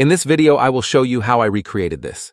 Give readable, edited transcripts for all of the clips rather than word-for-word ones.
In this video, I will show you how I recreated this.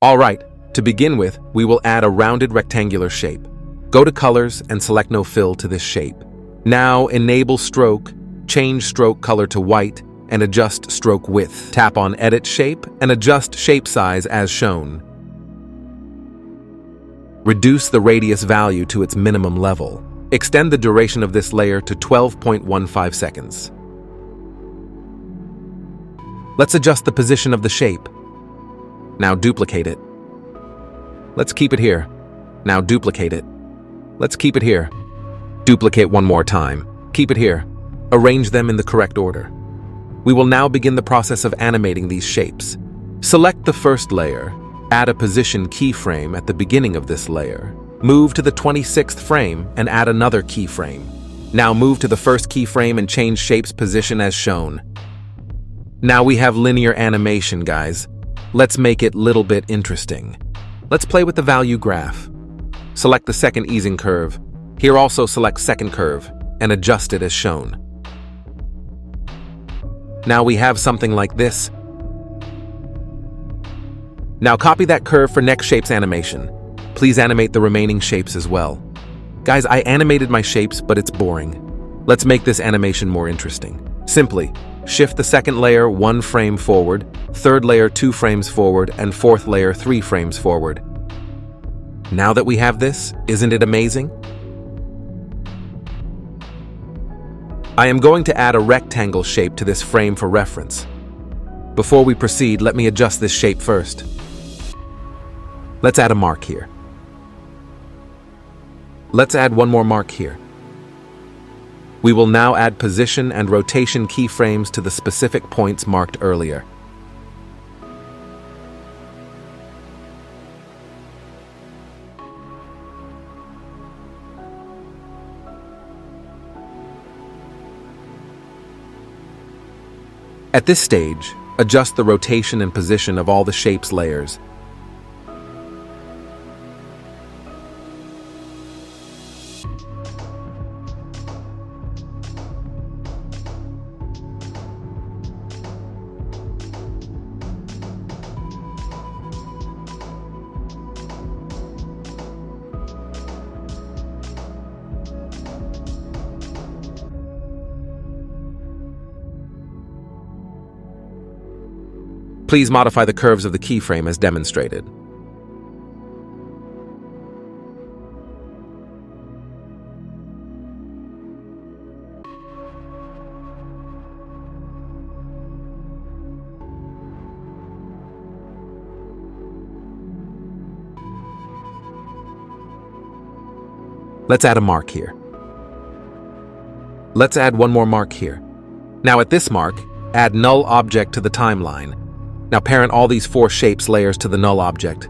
Alright, to begin with, we will add a rounded rectangular shape. Go to Colors and select No Fill to this shape. Now enable Stroke, change stroke color to white, and adjust stroke width. Tap on Edit Shape and adjust shape size as shown. Reduce the radius value to its minimum level. Extend the duration of this layer to 12.15 seconds. Let's adjust the position of the shape. Now duplicate it. Let's keep it here. Now duplicate it. Let's keep it here. Duplicate one more time. Keep it here. Arrange them in the correct order. We will now begin the process of animating these shapes. Select the first layer. Add a position keyframe at the beginning of this layer. Move to the 26th frame and add another keyframe. Now move to the first keyframe and change shape's position as shown. Now we have linear animation, guys. Let's make it a little bit interesting. Let's play with the value graph. Select the second easing curve. Here also select second curve and adjust it as shown. Now we have something like this. Now copy that curve for next shape's animation. Please animate the remaining shapes as well. Guys, I animated my shapes, but it's boring. Let's make this animation more interesting. Simply, shift the second layer 1 frame forward, third layer 2 frames forward, and fourth layer 3 frames forward. Now that we have this, isn't it amazing? I am going to add a rectangle shape to this frame for reference. Before we proceed, let me adjust this shape first. Let's add a mark here. Let's add one more mark here. We will now add position and rotation keyframes to the specific points marked earlier. At this stage, adjust the rotation and position of all the shape's layers. Please modify the curves of the keyframe as demonstrated. Let's add a mark here. Let's add one more mark here. Now at this mark, add null object to the timeline. Now parent all these 4 shapes layers to the null object.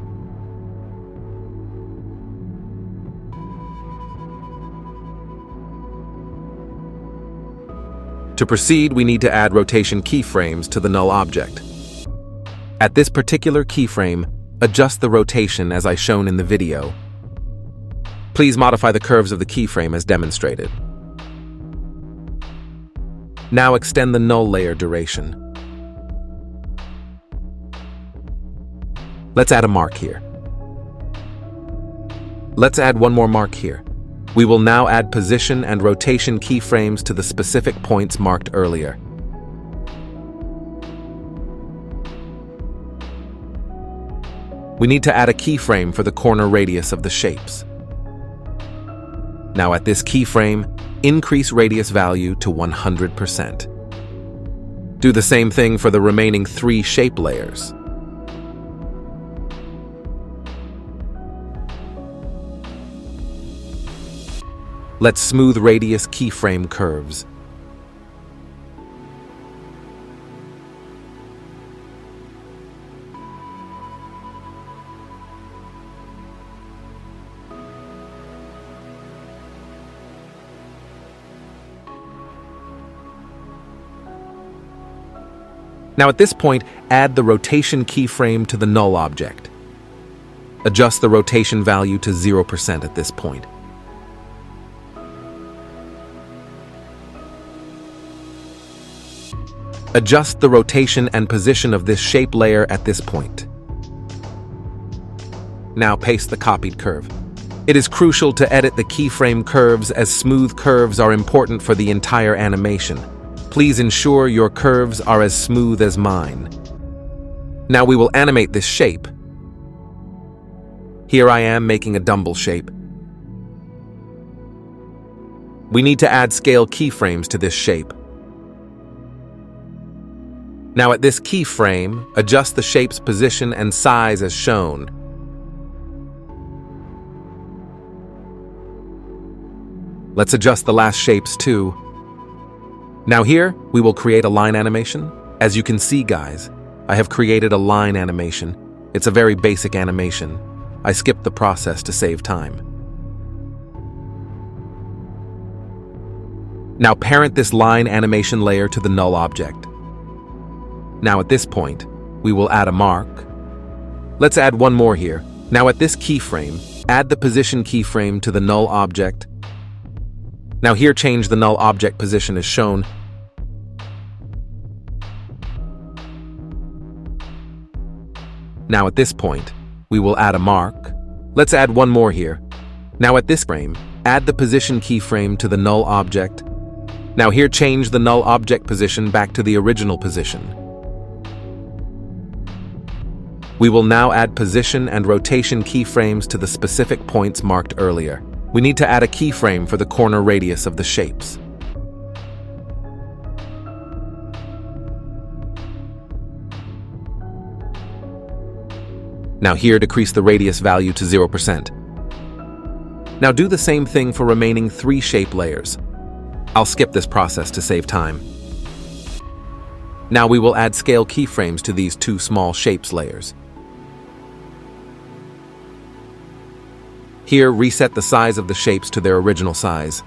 To proceed, we need to add rotation keyframes to the null object. At this particular keyframe, adjust the rotation as I shown in the video. Please modify the curves of the keyframe as demonstrated. Now extend the null layer duration. Let's add a mark here. Let's add one more mark here. We will now add position and rotation keyframes to the specific points marked earlier. We need to add a keyframe for the corner radius of the shapes. Now at this keyframe, increase radius value to 100%. Do the same thing for the remaining 3 shape layers. Let's smooth radius keyframe curves. Now at this point, add the rotation keyframe to the null object. Adjust the rotation value to 0% at this point. Adjust the rotation and position of this shape layer at this point. Now paste the copied curve. It is crucial to edit the keyframe curves, as smooth curves are important for the entire animation. Please ensure your curves are as smooth as mine. Now we will animate this shape. Here I am making a dumbbell shape. We need to add scale keyframes to this shape. Now at this keyframe, adjust the shape's position and size as shown. Let's adjust the last shapes too. Now here, we will create a line animation. As you can see, guys, I have created a line animation. It's a very basic animation. I skipped the process to save time. Now parent this line animation layer to the null object. Now at this point, we will add a mark. Let's add one more here. Now at this keyframe, add the position keyframe to the null object. Now here, change the null object position as shown. Now at this point, we will add a mark. Let's add one more here. Now at this frame, add the position keyframe to the null object. Now here, change the null object position back to the original position. We will now add position and rotation keyframes to the specific points marked earlier. We need to add a keyframe for the corner radius of the shapes. Now here, decrease the radius value to 0%. Now do the same thing for remaining 3 shape layers. I'll skip this process to save time. Now we will add scale keyframes to these 2 small shapes layers. Here, reset the size of the shapes to their original size.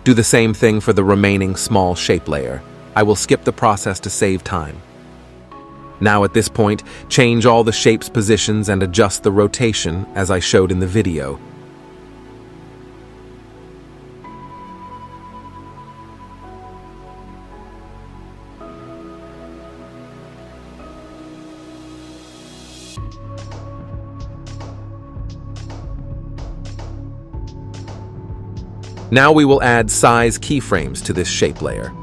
Do the same thing for the remaining small shape layer. I will skip the process to save time. Now at this point, change all the shapes' positions and adjust the rotation as I showed in the video. Now we will add size keyframes to this shape layer.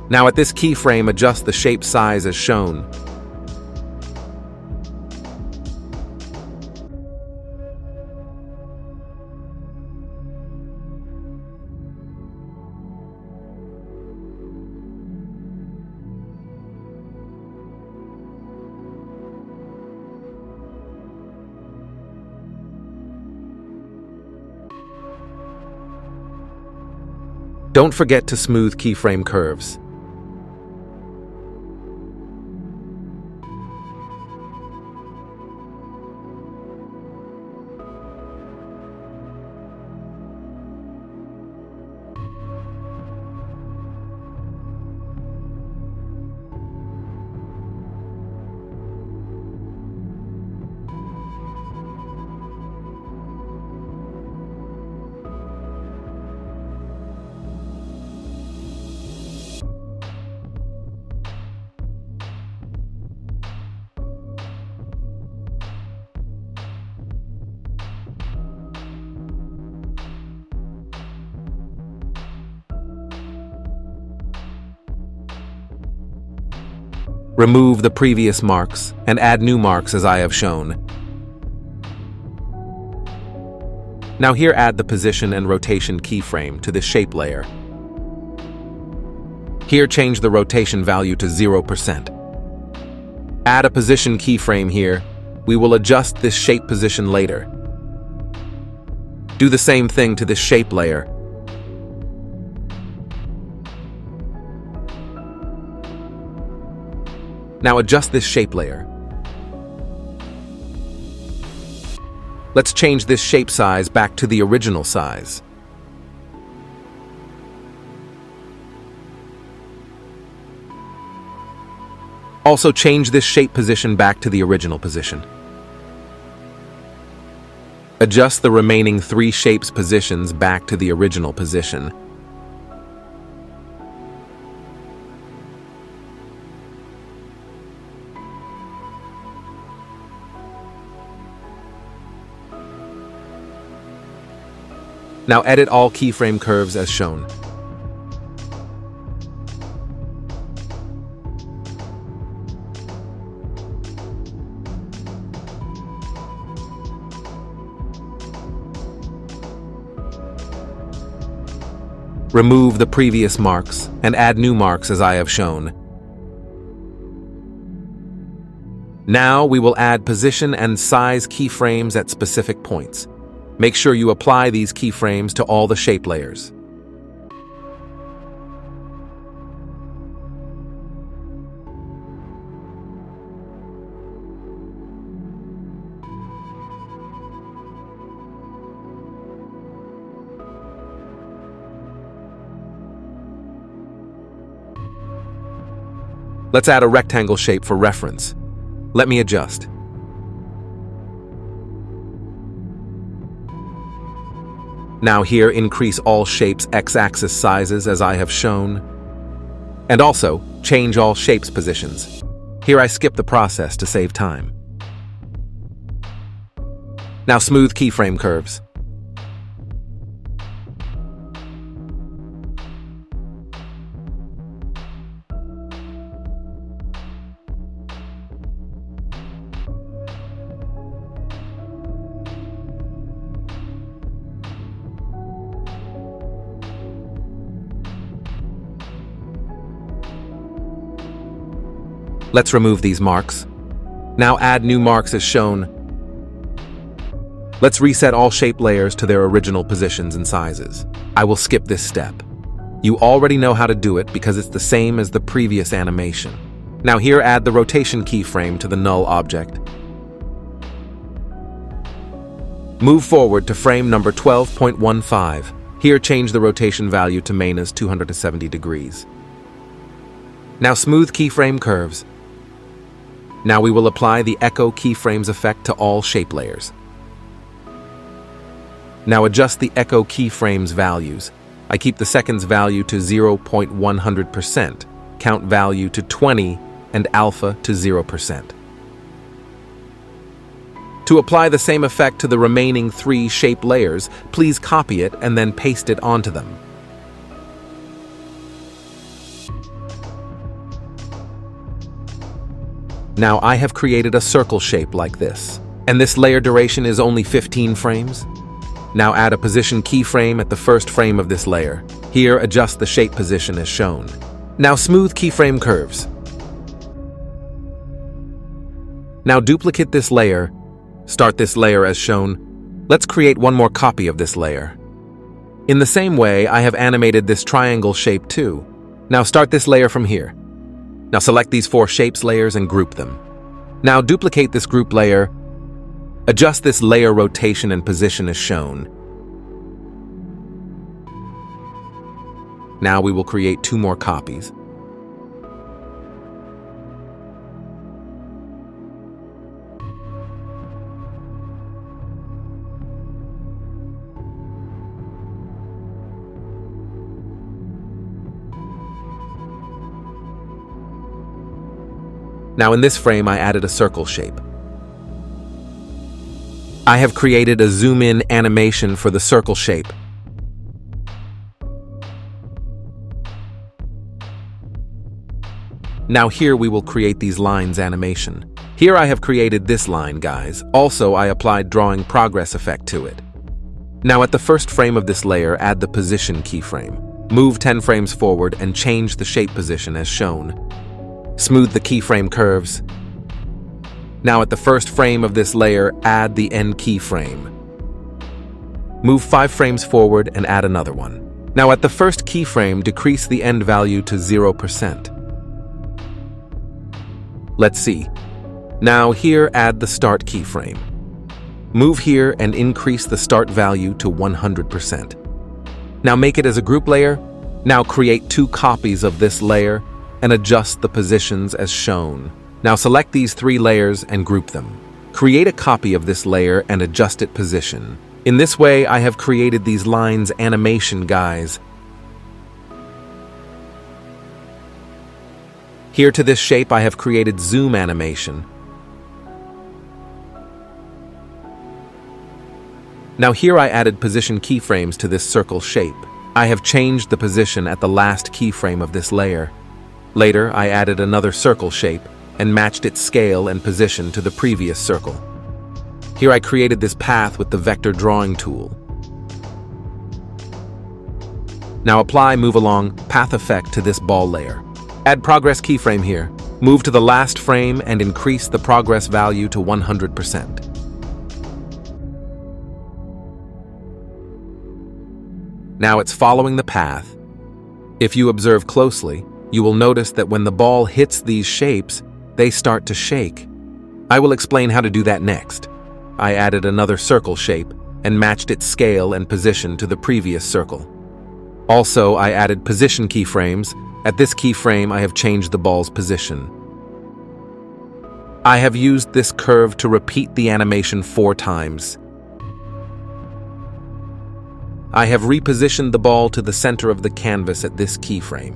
Now at this keyframe, adjust the shape size as shown. Don't forget to smooth keyframe curves. Remove the previous marks and add new marks as I have shown. Now here, add the position and rotation keyframe to the shape layer. Here, change the rotation value to 0%. Add a position keyframe here. We will adjust this shape position later. Do the same thing to this shape layer. Now adjust this shape layer. Let's change this shape size back to the original size. Also change this shape position back to the original position. Adjust the remaining 3 shapes positions back to the original position. Now edit all keyframe curves as shown. Remove the previous marks and add new marks as I have shown. Now we will add position and size keyframes at specific points. Make sure you apply these keyframes to all the shape layers. Let's add a rectangle shape for reference. Let me adjust. Now here, increase all shapes' x-axis sizes as I have shown. And also, change all shapes positions. Here I skip the process to save time. Now smooth keyframe curves. Let's remove these marks. Now add new marks as shown. Let's reset all shape layers to their original positions and sizes. I will skip this step. You already know how to do it because it's the same as the previous animation. Now here add the rotation keyframe to the null object. Move forward to frame number 12.15. Here change the rotation value to minus 270 degrees. Now smooth keyframe curves. Now we will apply the echo keyframes effect to all shape layers. Now adjust the echo keyframes values. I keep the seconds value to 0.100%, count value to 20, and alpha to 0%. To apply the same effect to the remaining 3 shape layers, please copy it and then paste it onto them. Now I have created a circle shape like this, and this layer duration is only 15 frames. Now add a position keyframe at the first frame of this layer. Here adjust the shape position as shown. Now smooth keyframe curves. Now duplicate this layer. Start this layer as shown. Let's create one more copy of this layer. In the same way, I have animated this triangle shape too. Now start this layer from here. Now select these 4 shapes layers and group them. Now duplicate this group layer. Adjust this layer rotation and position as shown. Now we will create 2 more copies. Now in this frame, I added a circle shape. I have created a zoom-in animation for the circle shape. Now here we will create these lines animation. Here I have created this line, guys. Also, I applied drawing progress effect to it. Now at the first frame of this layer, add the position keyframe. Move 10 frames forward and change the shape position as shown. Smooth the keyframe curves. Now at the first frame of this layer, add the end keyframe. Move 5 frames forward and add another one. Now at the first keyframe, decrease the end value to 0%. Let's see. Now here, add the start keyframe. Move here and increase the start value to 100%. Now make it as a group layer. Now create 2 copies of this layer and adjust the positions as shown. Now select these 3 layers and group them. Create a copy of this layer and adjust its position. In this way, I have created these lines animation, guys. Here to this shape, I have created zoom animation. Now here I added position keyframes to this circle shape. I have changed the position at the last keyframe of this layer. Later, I added another circle shape and matched its scale and position to the previous circle. Here I created this path with the vector drawing tool. Now apply move along path effect to this ball layer. Add progress keyframe here. Move to the last frame and increase the progress value to 100%. Now it's following the path. If you observe closely, you will notice that when the ball hits these shapes, they start to shake. I will explain how to do that next. I added another circle shape and matched its scale and position to the previous circle. Also, I added position keyframes. At this keyframe, I have changed the ball's position. I have used this curve to repeat the animation 4 times. I have repositioned the ball to the center of the canvas at this keyframe.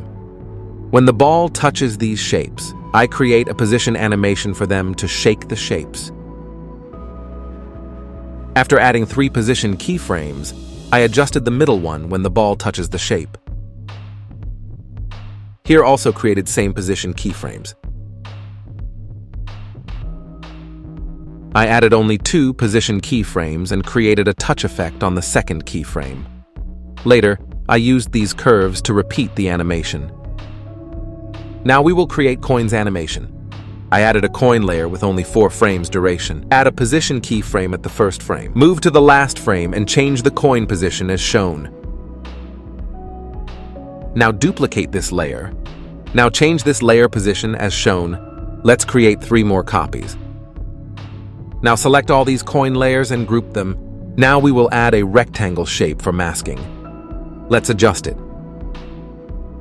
When the ball touches these shapes, I create a position animation for them to shake the shapes. After adding 3 position keyframes, I adjusted the middle one when the ball touches the shape. Here also created same position keyframes. I added only 2 position keyframes and created a touch effect on the second keyframe. Later, I used these curves to repeat the animation. Now we will create coins animation. I added a coin layer with only 4 frames duration. Add a position keyframe at the first frame. Move to the last frame and change the coin position as shown. Now duplicate this layer. Now change this layer position as shown. Let's create 3 more copies. Now select all these coin layers and group them. Now we will add a rectangle shape for masking. Let's adjust it.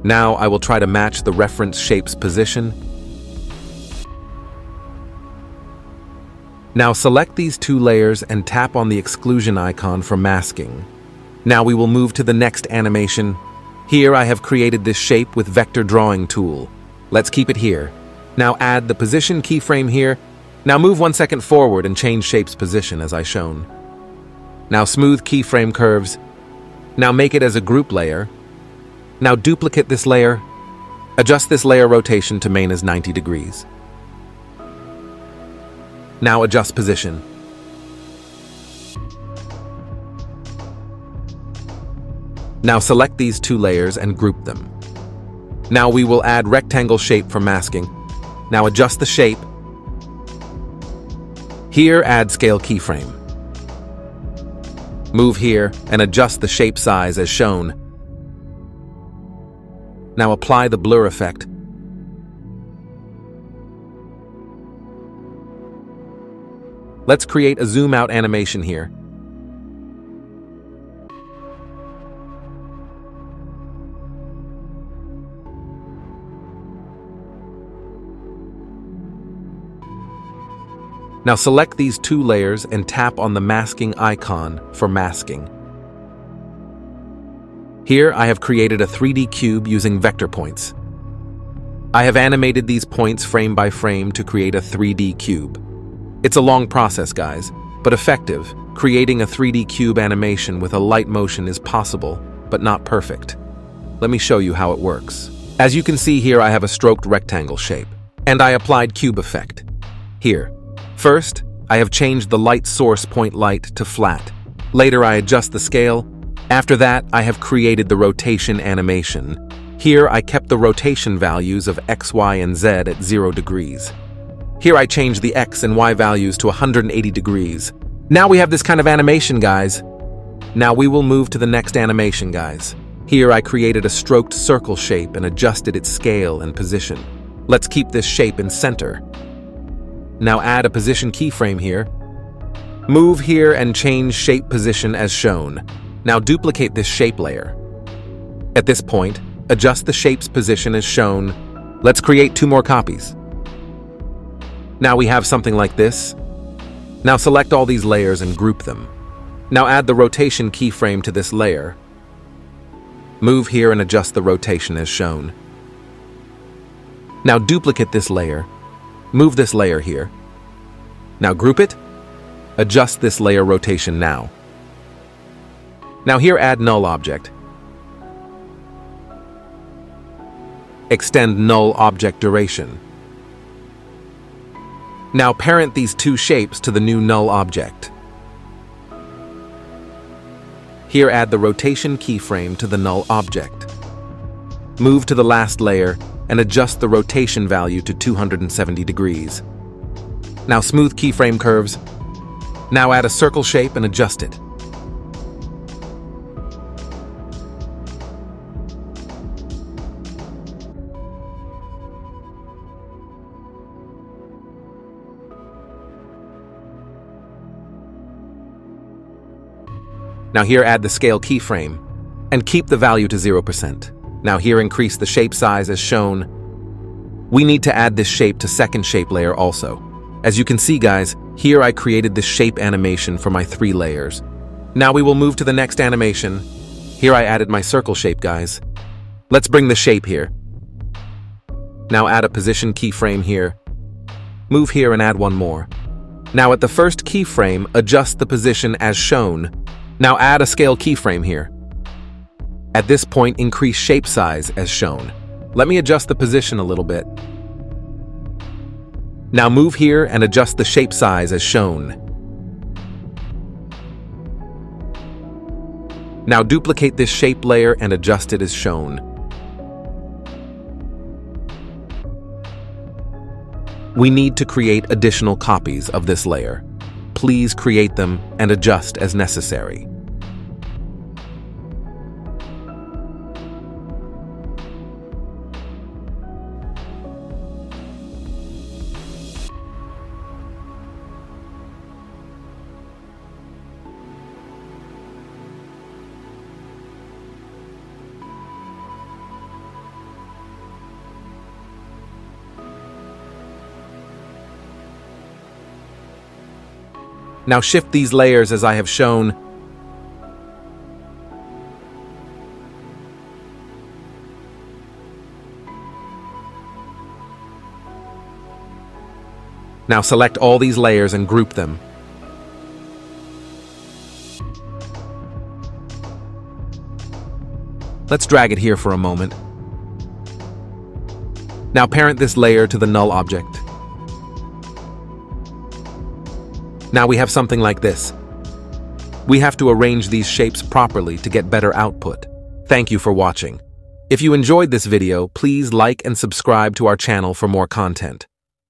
Now I will try to match the reference shape's position. Now select these 2 layers and tap on the exclusion icon for masking. Now we will move to the next animation. Here I have created this shape with vector drawing tool. Let's keep it here. Now add the position keyframe here. Now move 1 second forward and change shape's position as I shown. Now smooth keyframe curves. Now make it as a group layer. Now duplicate this layer. Adjust this layer rotation to main as 90 degrees. Now adjust position. Now select these 2 layers and group them. Now we will add rectangle shape for masking. Now adjust the shape. Here add scale keyframe. Move here and adjust the shape size as shown. Now apply the blur effect. Let's create a zoom out animation here. Now select these 2 layers and tap on the masking icon for masking. Here I have created a 3D cube using vector points. I have animated these points frame by frame to create a 3D cube. It's a long process, guys, but effective. Creating a 3D cube animation with a light motion is possible, but not perfect. Let me show you how it works. As you can see here, I have a stroked rectangle shape, and I applied cube effect. Here. First, I have changed the light source point light to flat. Later, I adjust the scale. After that, I have created the rotation animation. Here, I kept the rotation values of X, Y, and Z at 0 degrees. Here, I changed the X and Y values to 180 degrees. Now we have this kind of animation, guys. Now we will move to the next animation, guys. Here, I created a stroked circle shape and adjusted its scale and position. Let's keep this shape in center. Now add a position keyframe here. Move here and change shape position as shown. Now duplicate this shape layer. At this point, adjust the shape's position as shown. Let's create 2 more copies. Now we have something like this. Now select all these layers and group them. Now add the rotation keyframe to this layer. Move here and adjust the rotation as shown. Now duplicate this layer. Move this layer here. Now group it. Adjust this layer rotation now. Now here add null object. Extend null object duration. Now parent these 2 shapes to the new null object. Here add the rotation keyframe to the null object. Move to the last layer and adjust the rotation value to 270 degrees. Now smooth keyframe curves. Now add a circle shape and adjust it. Now here add the scale keyframe and keep the value to 0%. Now here increase the shape size as shown. We need to add this shape to second shape layer also. As you can see guys, here I created this shape animation for my 3 layers. Now we will move to the next animation. Here I added my circle shape guys. Let's bring the shape here. Now add a position keyframe here. Move here and add one more. Now at the first keyframe, adjust the position as shown. Now add a scale keyframe here. At this point, increase shape size as shown. Let me adjust the position a little bit. Now move here and adjust the shape size as shown. Now duplicate this shape layer and adjust it as shown. We need to create additional copies of this layer. Please create them and adjust as necessary. Now shift these layers as I have shown. Now select all these layers and group them. Let's drag it here for a moment. Now parent this layer to the null object. Now we have something like this. We have to arrange these shapes properly to get better output. Thank you for watching. If you enjoyed this video, please like and subscribe to our channel for more content.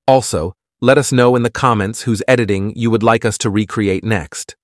Also, let us know in the comments whose editing you would like us to recreate next.